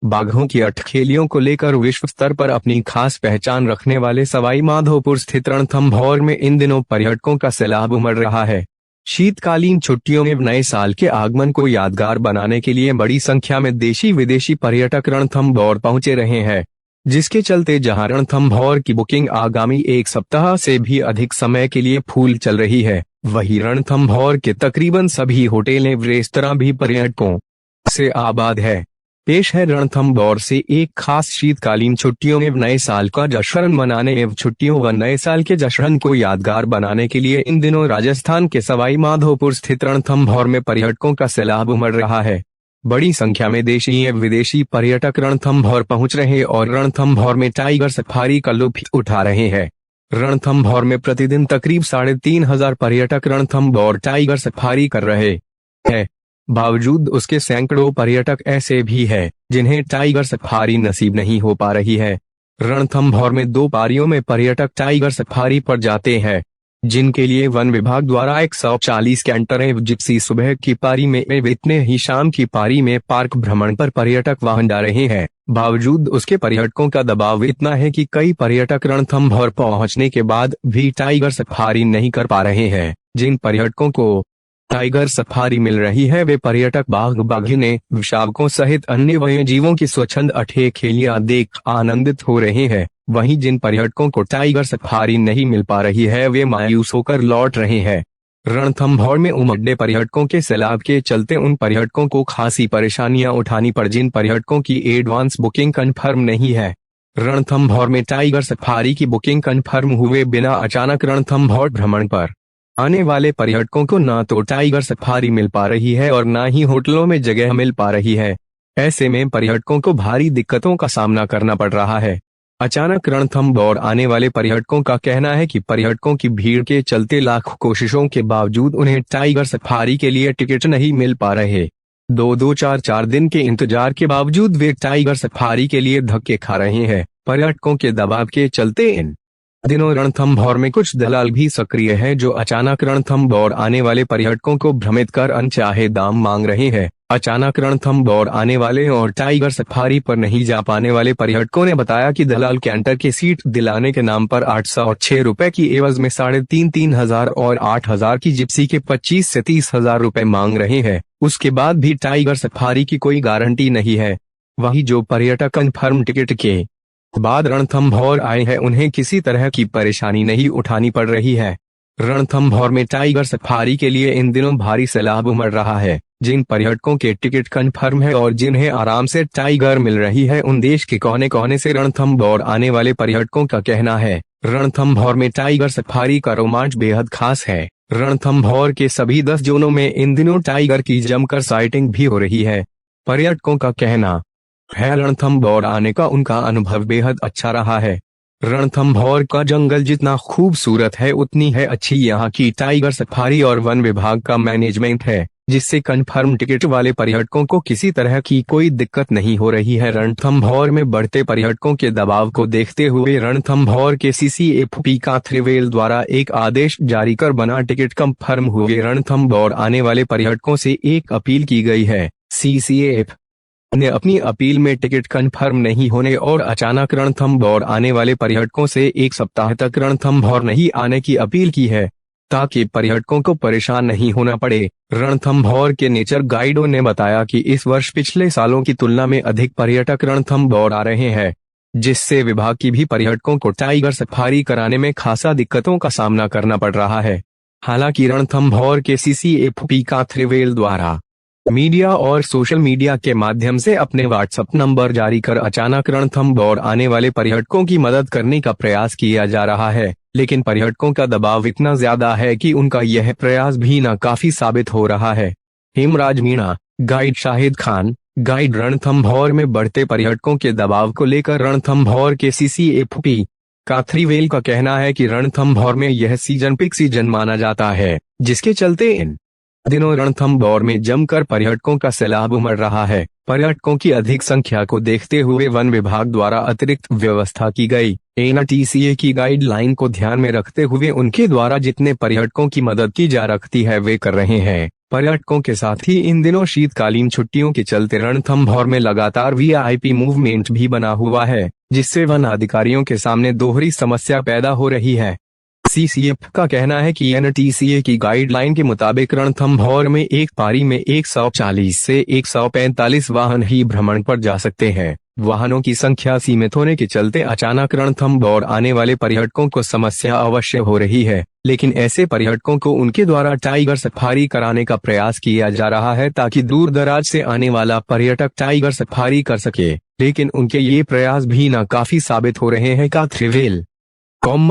बाघों की अठखेलियों को लेकर विश्व स्तर पर अपनी खास पहचान रखने वाले सवाई माधोपुर स्थित रणथंभौर में इन दिनों पर्यटकों का सैलाब उमड़ रहा है। शीतकालीन छुट्टियों में नए साल के आगमन को यादगार बनाने के लिए बड़ी संख्या में देशी विदेशी पर्यटक रणथंभौर पहुंचे रहे हैं, जिसके चलते जहां रणथंभौर की बुकिंग आगामी एक सप्ताह से भी अधिक समय के लिए फुल चल रही है, वहीं रणथंभौर के तकरीबन सभी होटल एवं रेस्तरां भी पर्यटकों से आबाद है। पेश है रणथंभौर से एक खास शीतकालीन छुट्टियों में नए साल का जश्न मनाने एवं छुट्टियों व नए साल के जश्न को यादगार बनाने के लिए इन दिनों राजस्थान के सवाई माधोपुर स्थित रणथंभौर में पर्यटकों का सैलाब उमड़ रहा है। बड़ी संख्या में देशी एवं विदेशी पर्यटक रणथंभौर पहुंच रहे और रणथंभौर में टाइगर सफारी का लुत्फ उठा रहे हैं। रणथंभौर में प्रतिदिन तकरीब 3500 पर्यटक रणथंभौर टाइगर सफारी कर रहे हैं। बावजूद उसके सैकड़ों पर्यटक ऐसे भी हैं जिन्हें टाइगर सफारी नसीब नहीं हो पा रही है। रणथंभौर में 2 पारियों में पर्यटक टाइगर सफारी पर जाते हैं, जिनके लिए वन विभाग द्वारा 140 कैंटर एवं जिप्सी सुबह की पारी में इतने ही शाम की पारी में पार्क भ्रमण पर पर्यटक वाहन जा रहे हैं। बावजूद उसके पर्यटकों का दबाव इतना है कि कई पर्यटक रणथंभौर पहुंचने के बाद भी टाइगर सफारी नहीं कर पा रहे हैं। जिन पर्यटकों को टाइगर सफारी मिल रही है वे पर्यटक बाघ बाघिने शावकों सहित अन्य वन्य जीवों की स्वच्छंद अठखेलियां देख आनंदित हो रहे हैं। वहीं जिन पर्यटकों को टाइगर सफारी नहीं मिल पा रही है वे मायूस होकर लौट रहे हैं। रणथंभौर में उमड़े पर्यटकों के सैलाब के चलते उन पर्यटकों को खासी परेशानियां उठानी पड़ जिन पर्यटकों की एडवांस बुकिंग कन्फर्म नहीं है। रणथंभौर में टाइगर सफारी की बुकिंग कन्फर्म हुए बिना अचानक रणथंभौर भ्रमण पर आने वाले पर्यटकों को न तो टाइगर सफारी मिल पा रही है और न ही होटलों में जगह मिल पा रही है। ऐसे में पर्यटकों को भारी दिक्कतों का सामना करना पड़ रहा है। अचानक रणथंभौर आने वाले पर्यटकों का कहना है कि पर्यटकों की भीड़ के चलते लाखों कोशिशों के बावजूद उन्हें टाइगर सफारी के लिए टिकट नहीं मिल पा रहे। 2-2, 4-4 दिन के इंतजार के बावजूद वे टाइगर सफारी के लिए धक्के खा रहे हैं। पर्यटकों के दबाव के चलते इन दिनों रणथंभौर में कुछ दलाल भी सक्रिय हैं जो अचानक रणथंभौर आने वाले पर्यटकों को भ्रमित कर अनचाहे दाम मांग रहे हैं। अचानक रणथंभौर आने वाले और टाइगर सफारी पर नहीं जा पाने वाले पर्यटकों ने बताया कि दलाल कैंटर की सीट दिलाने के नाम पर 806 रुपए की एवज में 3,500 और 8,000 की जिप्सी के 25 से 30,000 रुपए मांग रहे हैं। उसके बाद भी टाइगर सफारी की कोई गारंटी नहीं है। वहीं जो पर्यटक कन्फर्म टिकट के बाद रणथंभौर आए हैं उन्हें किसी तरह की परेशानी नहीं उठानी पड़ रही है। रणथंभौर में टाइगर सफारी के लिए इन दिनों भारी सैलाब उमड़ रहा है। जिन पर्यटकों के टिकट कन्फर्म है और जिन्हें आराम से टाइगर मिल रही है उन देश के कोने कोने से रणथंभौर आने वाले पर्यटकों का कहना है रणथंभौर में टाइगर सफारी का रोमांच बेहद खास है। रणथंभौर के सभी 10 जोनों में इन दिनों टाइगर की जमकर साइटिंग भी हो रही है। पर्यटकों का कहना है रणथंभौर आने का उनका अनुभव बेहद अच्छा रहा है। रणथंभौर का जंगल जितना खूबसूरत है उतनी है अच्छी यहाँ की टाइगर सफारी और वन विभाग का मैनेजमेंट है, जिससे कन्फर्म टिकट वाले पर्यटकों को किसी तरह की कोई दिक्कत नहीं हो रही है। रणथंभौर में बढ़ते पर्यटकों के दबाव को देखते हुए रणथंभौर के CCFP काथ्रेवेल द्वारा एक आदेश जारी कर बना टिकट कन्फर्म हुए रणथंभौर आने वाले पर्यटकों से एक अपील की गई है। CCF ने अपनी अपील में टिकट कन्फर्म नहीं होने और अचानक रणथंभौर आने वाले पर्यटकों से एक सप्ताह तक रणथंभौर नहीं आने की अपील की है, ताकि पर्यटकों को परेशान नहीं होना पड़े। रणथंभौर के नेचर गाइडों ने बताया कि इस वर्ष पिछले सालों की तुलना में अधिक पर्यटक रणथंभौर आ रहे हैं, जिससे विभाग की भी पर्यटकों को टाइगर सफारी कराने में खासा दिक्कतों का सामना करना पड़ रहा है। हालांकि रणथंभौर के CCFP काथ्रेवेल द्वारा मीडिया और सोशल मीडिया के माध्यम से अपने व्हाट्सएप नंबर जारी कर अचानक रणथंभौर आने वाले पर्यटकों की मदद करने का प्रयास किया जा रहा है, लेकिन पर्यटकों का दबाव इतना ज्यादा है कि उनका यह प्रयास भी नाकाफी साबित हो रहा है। हेमराज मीणा, गाइड शाहिद खान, गाइड रणथंभौर में बढ़ते पर्यटकों के दबाव को लेकर रणथंभौर के CCFP काथ्रेवेल का कहना है कि रणथंभौर में यह सीजन पीक सीजन माना जाता है, जिसके चलते इन दिनों रणथंभौर में जमकर पर्यटकों का सैलाब उमड़ रहा है। पर्यटकों की अधिक संख्या को देखते हुए वन विभाग द्वारा अतिरिक्त व्यवस्था की गई। NTCA की गाइडलाइन को ध्यान में रखते हुए उनके द्वारा जितने पर्यटकों की मदद की जा सकती है वे कर रहे हैं। पर्यटकों के साथ ही इन दिनों शीतकालीन छुट्टियों के चलते रणथंभौर में लगातार वीआईपी मूवमेंट भी बना हुआ है, जिससे वन अधिकारियों के सामने दोहरी समस्या पैदा हो रही है। सीसीएफ का कहना है कि एनटीसीए की गाइडलाइन के मुताबिक रणथंभौर में एक पारी में 140 से 145 वाहन ही भ्रमण पर जा सकते हैं। वाहनों की संख्या सीमित होने के चलते अचानक रणथंभौर आने वाले पर्यटकों को समस्या अवश्य हो रही है, लेकिन ऐसे पर्यटकों को उनके द्वारा टाइगर सफारी कराने का प्रयास किया जा रहा है ताकि दूर दराज से आने वाला पर्यटक टाइगर सफारी कर सके, लेकिन उनके ये प्रयास भी नाकाफी साबित हो रहे हैं। का थ्रिवेल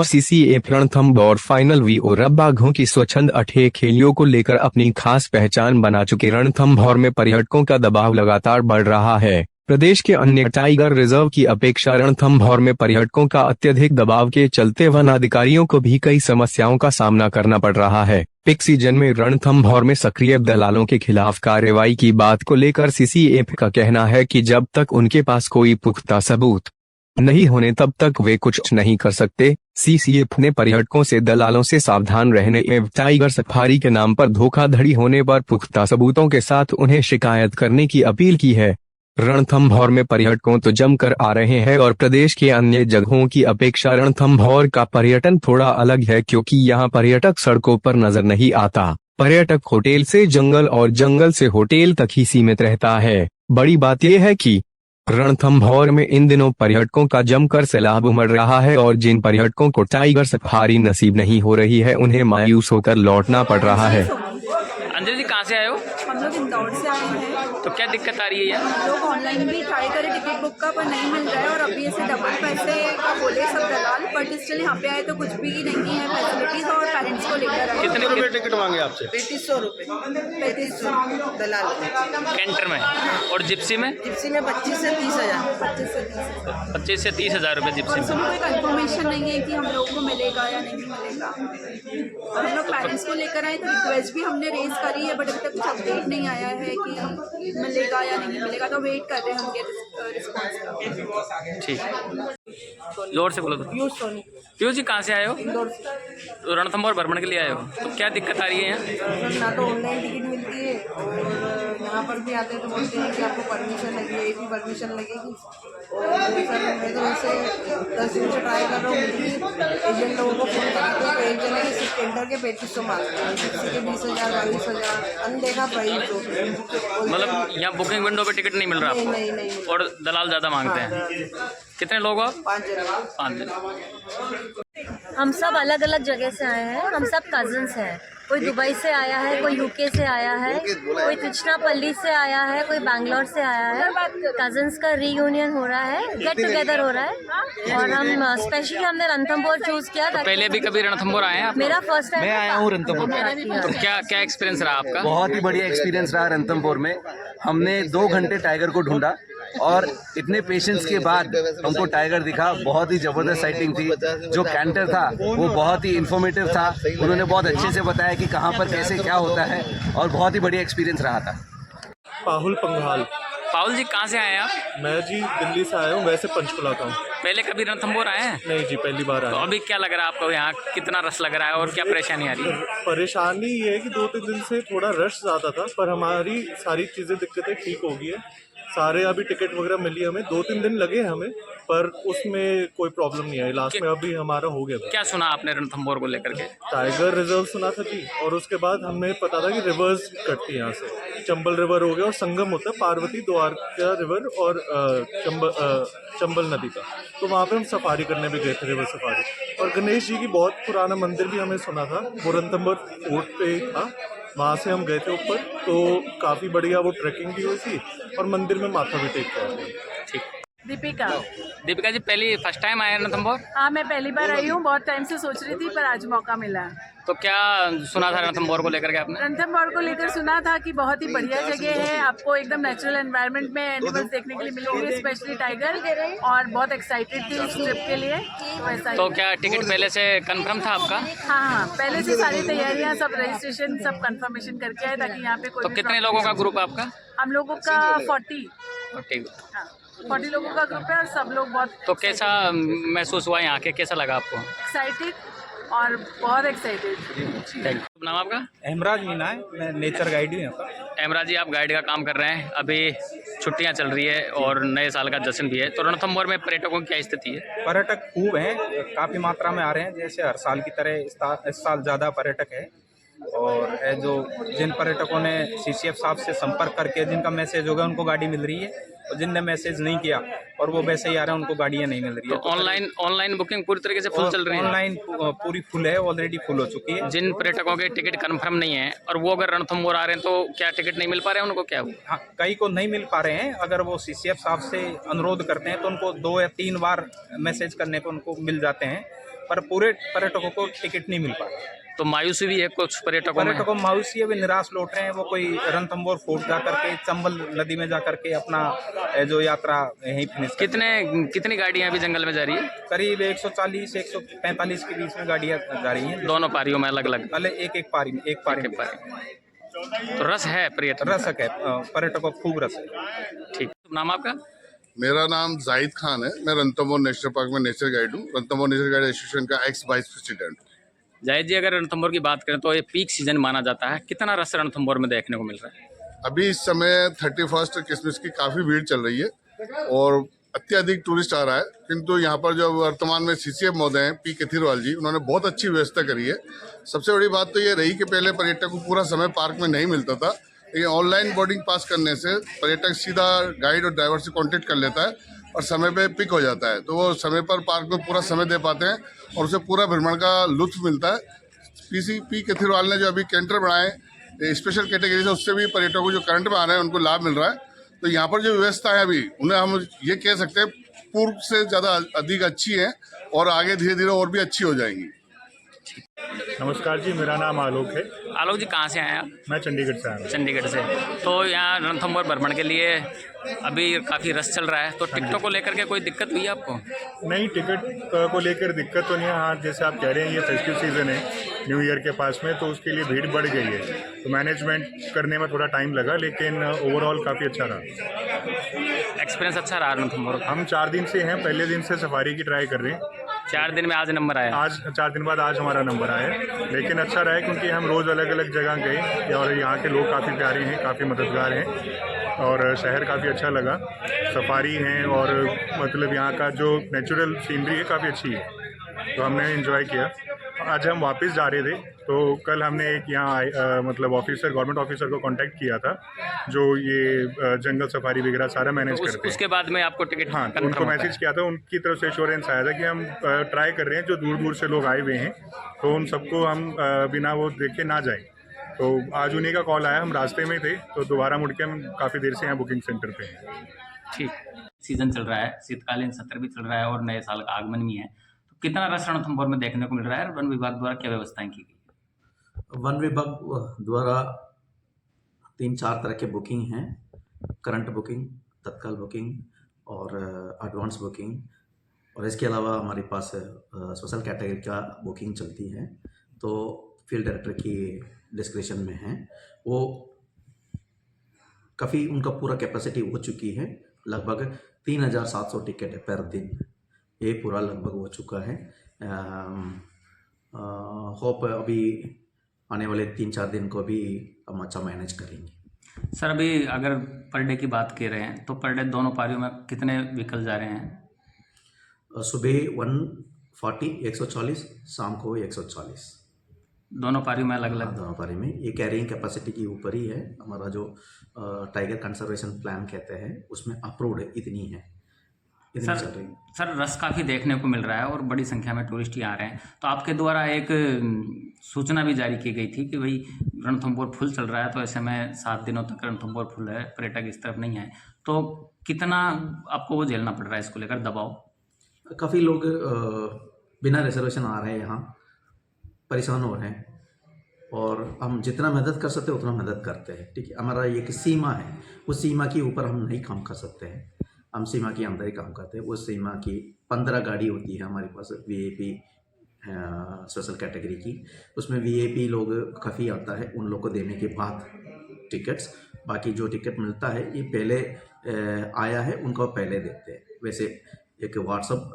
सीसीएफ रणथंभौर फाइनल वीओ बाघों की स्वच्छंद अठे खेलियों को लेकर अपनी खास पहचान बना चुके रणथंभौर में पर्यटकों का दबाव लगातार बढ़ रहा है। प्रदेश के अन्य टाइगर रिजर्व की अपेक्षा रणथंभौर में पर्यटकों का अत्यधिक दबाव के चलते वन अधिकारियों को भी कई समस्याओं का सामना करना पड़ रहा है। पीक सीजन में रणथंभौर में सक्रिय दलालों के खिलाफ कार्रवाई की बात को लेकर सीसीएफ का कहना है कि जब तक उनके पास कोई पुख्ता सबूत नहीं होने तब तक वे कुछ नहीं कर सकते। सीसीएफ ने पर्यटकों से दलालों से सावधान रहने एवं टाइगर सफारी के नाम पर धोखाधड़ी होने पर पुख्ता सबूतों के साथ उन्हें शिकायत करने की अपील की है। रणथंभौर में पर्यटकों तो जमकर आ रहे हैं और प्रदेश के अन्य जगहों की अपेक्षा रणथंभौर का पर्यटन थोड़ा अलग है, क्योंकि यहाँ पर्यटक सड़कों पर नजर नहीं आता। पर्यटक होटल से जंगल और जंगल से होटल तक ही सीमित रहता है। बड़ी बात यह है कि रणथंभौर में इन दिनों पर्यटकों का जमकर सैलाब उमड़ रहा है और जिन पर्यटकों को टाइगर सफारी नसीब नहीं हो रही है उन्हें मायूस होकर लौटना पड़ रहा है। अंजलि जी कहाँ से आए हो? हम लोग इंदौर से आए हैं। तो क्या दिक्कत आ रही है यार? हम लोग ऑनलाइन भी ट्राई करें टिकट बुक का, पर नहीं मिल रहा है और अभी ऐसे डबल पैसे का बोले सब दलाल, बट स्टिल यहाँ पे आए तो कुछ भी नहीं है फैसिलिटीज और पेरेंट्स को लेकर आए। कितने रुपए टिकट मांगे आपसे? 3500 रुपये, 3500 दलाल कैंटर में और जिप्सी में? जिप्सी में 25 से 30 हज़ार। 25 से 30 हज़ार रुपये जिप्सी में। कोई कंफर्मेशन नहीं है कि हम लोगों को मिलेगा या नहीं मिलेगा। और हम लोग पेरेंट्स को लेकर आए तो रिक्वेस्ट भी हमने रेज करी है, बट अभी तक कुछ अपडेट नहीं आया है कि मिलेगा या नहीं मिलेगा, तो वेट कर रहे हैं हम रिस्पॉन्स का। ठीक, जोर से बोलो तो। पीयूष सोनी, पीयूष जी कहाँ से आए हो? इंदौर से। तो रणथंभौर भ्रमण के लिए आए हो, तो क्या दिक्कत आ रही है यहाँ? ना तो ऑनलाइन टिकट मिलती है और यहाँ पर भी आते हैं तो बोलते हैं कि आपको परमिशन लगी है, भी परमिशन लगेगी। और सर मैं तो ऐसे 10 दिन से ट्राई कर रहा हूँ, एजेंट लोगों को फोन करते हैं तो एक जने के सिर्फ टेंडर के 3500 मांगते हैं, किसी के 20,000 22,000 अनदेखा प्राइस हो। मतलब यहाँ बुकिंग विंडो पे टिकट नहीं मिल रहा आपको? नहीं। और दलाल ज़्यादा मांगते हैं। कितने लोग हो? 5 जने। 5 जने। हम सब अलग अलग जगह से आए हैं, हम सब कजन्स हैं। कोई दुबई से आया है, कोई यूके से आया है, कोई तिरुचिरापल्ली से आया है, कोई बैंगलोर से आया है। कजन्स का रीयूनियन हो रहा है, गेट टुगेदर हो रहा है और हम स्पेशली हमने रणथंभौर चूज किया था। तो पहले भी कभी रणथंभौर आए हैं आप? मेरा फर्स्ट टाइम। मैं आया हूँ रणथंभौर। तो क्या एक्सपीरियंस रहा आपका? बहुत ही बढ़िया एक्सपीरियंस रहा रणथंभौर में। हमने 2 घंटे टाइगर को ढूंढा और इतने पेशेंस के बाद हमको टाइगर दिखा। बहुत ही जबरदस्त साइटिंग थी। जो कैंटर था वो बहुत ही इंफॉर्मेटिव था, उन्होंने बहुत अच्छे से बताया कि कहाँ पर कैसे क्या होता है और बहुत ही बढ़िया एक्सपीरियंस रहा था। पाहुल पंघाल। पाहुल जी कहाँ से आए हैं आप? मैं जी दिल्ली से आया हूँ, वैसे पंचकुला का हूँ। पहले कभी रणथंभौर आए हैं? नहीं जी, पहली बार तो आया। अभी क्या लग रहा है आपको, यहाँ कितना रस लग रहा है और क्या परेशानी आ रही है? परेशानी ये है कि 2-3 दिन से थोड़ा रश ज़्यादा था, पर हमारी सारी चीज़ें दिक्कतें ठीक हो गई है। सारे अभी टिकट वगैरह मिली हमें, 2-3 दिन लगे हमें, पर उसमें कोई प्रॉब्लम नहीं आई। लास्ट में अभी हमारा हो गया था। क्या सुना आपने रणथंभौर को लेकर के? टाइगर रिजर्व सुना था जी, और उसके बाद हमें पता था कि रिवर्स कटती है यहाँ से। चंबल रिवर हो गया और संगम होता है पार्वती द्वारका रिवर और चंबल नदी का। तो वहाँ पे हम सफारी करने भी गए थे, रिवर सफारी। और गणेश जी की बहुत पुराना मंदिर भी हमें सुना था, वो रणथंभौर फोर्ट पे ही था। वहाँ से हम गए थे ऊपर, तो काफ़ी बढ़िया वो ट्रैकिंग भी हुई थी और मंदिर में माथा भी टेक किया। ठीक। दीपिका जी पहली फर्स्ट टाइम आए रणथंभौर? हाँ, मैं पहली बार आई हूँ। बहुत टाइम से सोच रही थी पर आज मौका मिला। तो क्या सुना था रणथंभौर को लेकर के आपने? रणथंभौर को लेकर सुना था कि बहुत ही बढ़िया जगह है, आपको एकदम नेचुरल एनवायरनमेंट में एनिमल्स देखने के लिए मिलेंगे, स्पेशली टाइगर, और बहुत एक्साइटेड थी इस ट्रिप के लिए। वैसा तो क्या टिकट पहले से कंफर्म था आपका? हाँ, पहले से सारी तैयारियाँ, सब रजिस्ट्रेशन, सब कंफर्मेशन करके आए ताकि यहाँ पे कोई। तो कितने लोगों का ग्रुप आपका? हम लोगों का 40 लोगों का ग्रुप है और सब लोग बहुत। तो कैसा महसूस हुआ यहाँ के, कैसा लगा आपको? एक्साइटेड, और बहुत एक्साइटेड। Thank you. नाम आपका? हेमराज मीना है, मैं नेचर गाइड हूँ यहाँ पर। हेमराज जी, आप गाइड का काम कर रहे हैं, अभी छुट्टियां चल रही है और नए साल का जश्न भी है, तो रणथंभौर में पर्यटकों की क्या स्थिति है? पर्यटक खूब हैं, काफ़ी मात्रा में आ रहे हैं, जैसे हर साल की तरह इस साल ज़्यादा पर्यटक है। और है जो जिन पर्यटकों ने CCF साहब से संपर्क करके जिनका मैसेज होगा उनको गाड़ी मिल रही है, और जिनने मैसेज नहीं किया और वो वैसे ही आ रहे हैं उनको गाड़ियाँ नहीं मिल रही है। तो ऑनलाइन बुकिंग पूरी तरीके से फुल चल रही है? ऑनलाइन पूरी फुल है, ऑलरेडी फुल हो चुकी है। जिन पर्यटकों के टिकट कंफर्म नहीं है और वो अगर रणथंभौर आ रहे हैं तो क्या टिकट नहीं मिल पा रहे हैं उनको, क्या हुआ? हाँ, कई को नहीं मिल पा रहे हैं, अगर वो CCF साहब से अनुरोध करते हैं तो उनको 2 या 3 बार मैसेज करने पर उनको मिल जाते हैं, पर पूरे पर्यटकों को टिकट नहीं मिल पा रहा है। तो मायूसी भी है कुछ पर्यटकों में? मायूसी है, वे निराश लौट रहे हैं। वो कोई रणथंभौर फोर्ट जा करके, चंबल नदी में जा करके अपना जो यात्रा यहीं फिनिश। कितनी गाड़ियां अभी जंगल में जा रही है? करीब 140-145 के बीच में गाड़ियां जा रही हैं, दोनों पारियों में अलग अलग? पहले एक पारी में। तो रस है पर्यटक? रसक है, पर्यटकों को खूब रस है। ठीक। नाम आपका? मेरा नाम जाहिद खान है, मैं रणथंभौर नेशनल पार्क में नेचर गाइड हूँ, रणथंभौर नेचर गाइड एसोसिएशन का एक्स वाइस प्रेसिडेंट। जाहिद जी, अगर रणथंभौर की बात करें तो ये पीक सीजन माना जाता है, कितना रस रणथंभौर में देखने को मिल रहा है? अभी इस समय 31 क्रिसमस की काफ़ी भीड़ चल रही है और अत्यधिक टूरिस्ट आ रहा है, किंतु यहाँ पर जो वर्तमान में CCF महोदय हैं P केथीरवाल जी, उन्होंने बहुत अच्छी व्यवस्था करी है। सबसे बड़ी बात तो ये रही कि पहले पर्यटक को पूरा समय पार्क में नहीं मिलता था, लेकिन ऑनलाइन बोर्डिंग पास करने से पर्यटक सीधा गाइड और ड्राइवर से कॉन्टेक्ट कर लेता है और समय पे पिक हो जाता है, तो वो समय पर पार्क में पूरा समय दे पाते हैं और उसे पूरा भ्रमण का लुत्फ मिलता है। P केथीरवाल ने जो अभी कैंटर बनाए स्पेशल कैटेगरी से, उससे भी पर्यटकों जो करंट में आ रहे हैं उनको लाभ मिल रहा है। तो यहाँ पर जो व्यवस्था है अभी, उन्हें हम ये कह सकते हैं पूर्व से ज़्यादा अधिक अच्छी है और आगे धीरे धीरे और भी अच्छी हो जाएंगी। नमस्कार जी, मेरा नाम आलोक है। आलोक जी, कहाँ से आए आप? मैं चंडीगढ़ से आया हूँ। चंडीगढ़ से। तो यहाँ रणथंभौर भ्रमण के लिए अभी काफ़ी रस चल रहा है, तो टिकटों को लेकर के कोई दिक्कत हुई है आपको? नहीं, टिकट को लेकर दिक्कत तो नहीं है। हाँ, जैसे आप कह रहे हैं ये फेस्टिव सीज़न है न्यू ईयर के पास में, तो उसके लिए भीड़ बढ़ गई है, तो मैनेजमेंट करने में थोड़ा टाइम लगा, लेकिन ओवरऑल काफ़ी अच्छा रहा। एक्सपीरियंस अच्छा रहा रणथंभौर? हम 4 दिन से हैं, पहले दिन से सफारी की ट्राई कर रहे हैं। 4 दिन में आज नंबर आया? आज 4 दिन बाद आज हमारा नंबर आया, लेकिन अच्छा रहा है क्योंकि हम रोज़ अलग अलग जगह गए और यहाँ के लोग काफ़ी प्यारे हैं, काफ़ी मददगार हैं और शहर काफ़ी अच्छा लगा। सफारी हैं और मतलब यहाँ का जो नेचुरल सीनरी है काफ़ी अच्छी है, तो हमने एंजॉय किया। आज हम वापस जा रहे थे, तो कल हमने एक यहाँ मतलब गवर्नमेंट ऑफिसर को कांटेक्ट किया था जो ये जंगल सफारी वगैरह सारा मैनेज करते हैं। उसके बाद में आपको टिकट? हाँ, तो उनको मैसेज किया था, उनकी तरफ से एश्योरेंस आया था कि हम ट्राई कर रहे हैं, जो दूर दूर से लोग आए हुए हैं तो उन सबको हम बिना वो देखे ना जाएं। तो आज उन्हीं का कॉल आया, हम रास्ते में थे, तो दोबारा मुड़ के हम काफ़ी देर से यहाँ बुकिंग सेंटर पे हैं। ठीक। सीजन चल रहा है, शीतकालीन सत्र भी चल रहा है और नए साल का आगमन भी है, तो कितना रस रणथंभौर में देखने को मिल रहा है? वन विभाग द्वारा क्या व्यवस्थाएं की गई? वन विभाग द्वारा 3-4 तरह के बुकिंग हैं, करंट बुकिंग, तत्काल बुकिंग और एडवांस बुकिंग, और इसके अलावा हमारे पास स्पेशल कैटेगरी का बुकिंग चलती है, तो फील्ड डायरेक्टर की डिस्क्रिप्शन में है। वो काफ़ी उनका पूरा कैपेसिटी हो चुकी है, लगभग 3700 टिकट है पर दिन, ये पूरा लगभग हो चुका है। होप अभी आने वाले 3-4 दिन को भी हम अच्छा मैनेज करेंगे। सर, अभी अगर पर डे की बात कर रहे हैं तो पर डे दोनों पारियों में कितने व्हीकल जा रहे हैं? सुबह 140 140, शाम को 140, दोनों पारियों में अलग अलग? दोनों पारी में। ये कैरिंग कैपेसिटी के ऊपर ही है, हमारा जो टाइगर कंजर्वेशन प्लान कहते हैं उसमें अप्रूव्ड इतनी है, इतनी चल रही है। सर, रस काफ़ी देखने को मिल रहा है और बड़ी संख्या में टूरिस्ट ही आ रहे हैं, तो आपके द्वारा एक सूचना भी जारी की गई थी कि भाई रणथंभौर फुल चल रहा है, तो ऐसे में 7 दिनों तक रणथंभौर फुल है, पर्यटक इस तरफ नहीं है, तो कितना आपको वो झेलना पड़ रहा है इसको लेकर दबाव? काफ़ी लोग बिना रिजर्वेशन आ रहे हैं, यहाँ परेशान हो रहे हैं, और हम जितना मदद कर सकते हैं उतना मदद करते हैं। ठीक है, हमारा एक सीमा है, उस सीमा के ऊपर हम नहीं काम कर सकते हैं, हम सीमा के अंदर ही काम करते हैं। उस सीमा की 15 गाड़ी होती है हमारे पास VIP स्पेशल कैटेगरी की, उसमें VIP लोग काफ़ी आता है, उन लोग को देने के बाद टिकट्स, बाकी जो टिकट मिलता है ये पहले आया है उनको पहले देते हैं। वैसे एक व्हाट्सअप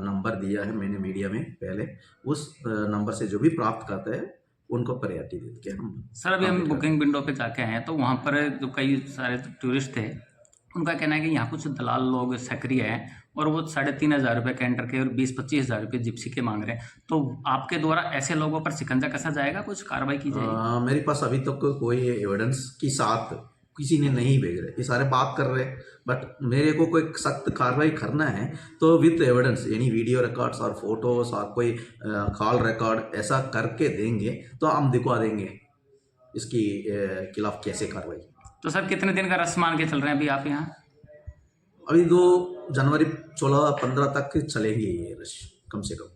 नंबर दिया है मैंने मीडिया में पहले, उस नंबर से जो भी प्राप्त करते हैं उनको प्रायोरिटी देते हम। सर अभी हम बुकिंग विंडो पे जाके आए हैं तो वहाँ पर जो कई सारे टूरिस्ट थे उनका कहना है कि यहाँ कुछ दलाल लोग सक्रिय हैं और वो 3,500 रुपये कैंटर के और 20-25 हज़ार रुपये जिप्सी के मांग रहे हैं। तो आपके द्वारा ऐसे लोगों पर शिकंजा कसा जाएगा, कुछ कार्रवाई की जाएगी? मेरे पास अभी तक कोई एविडेंस के साथ किसी ने नहीं भेज रहे, ये सारे बात कर रहे हैं, बट मेरे को कोई सख्त कार्रवाई करना है तो विद एविडेंस यानी वीडियो रिकॉर्ड्स और फोटोज और कोई कॉल रिकॉर्ड ऐसा करके देंगे तो हम दिखवा देंगे इसकी खिलाफ कैसे कार्रवाई। तो सर कितने दिन का रस मान के चल रहे हैं अभी आप यहाँ? अभी 2 जनवरी 16-15 तक चलेंगे ये रश कम से कम।